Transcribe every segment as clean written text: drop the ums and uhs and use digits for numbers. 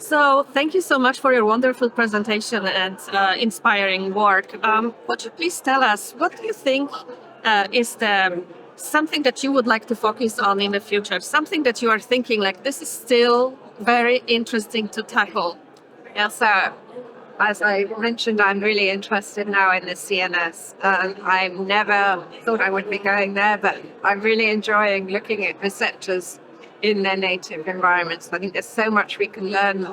So, thank you so much for your wonderful presentation and inspiring work. Would you please tell us what do you think is the something that you would like to focus on in the future? Something that you are thinking like this is still very interesting to tackle. Yeah, so as I mentioned, I'm really interested now in the CNS. I never thought I would be going there, but I'm really enjoying looking at receptors in their native environments. I think there's so much we can learn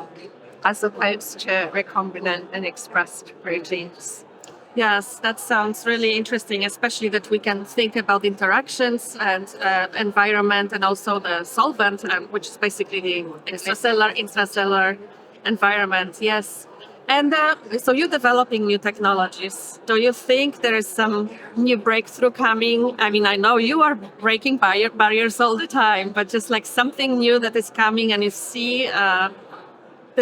as opposed to recombinant and expressed proteins. Yes, that sounds really interesting, especially that we can think about interactions and environment and also the solvent, which is basically the intracellular environment. Yes. And so you're developing new technologies. Do you think there is some new breakthrough coming? I mean, I know you are breaking barriers all the time, but just like something new that is coming and you see that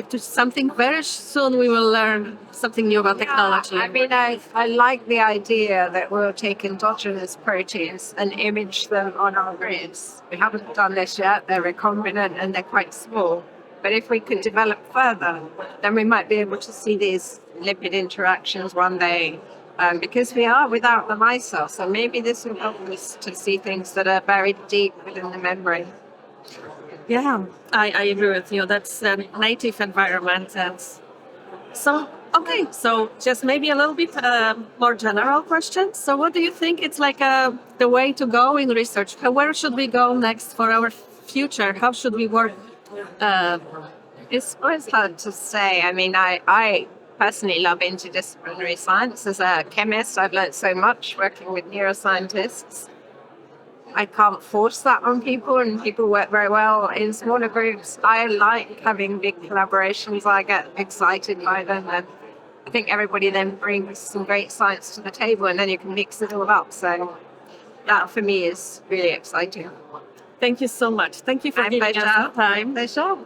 to something very soon we will learn something new about technology. I mean, I like the idea that we'll take endogenous proteins and image them on our grids. We haven't done this yet. They're recombinant and they're quite small. But if we could develop further, then we might be able to see these lipid interactions one day. Because we are without the micelle, so maybe this will help us to see things that are buried deep within the membrane. Yeah, I agree with you. That's a native environment. And so, okay, so just maybe a little bit more general question. So, what do you think it's like the way to go in research? Where should we go next for our future? How should we work? It's always hard to say. I mean, I personally love interdisciplinary science. As a chemist, I've learned so much working with neuroscientists. I can't force that on people, and people work very well in smaller groups. I like having big collaborations. I get excited by them, and I think everybody then brings some great science to the table, and then you can mix it all up. So that for me is really exciting. Thank you so much. Thank you for My giving us pleasure. the time. Pleasure.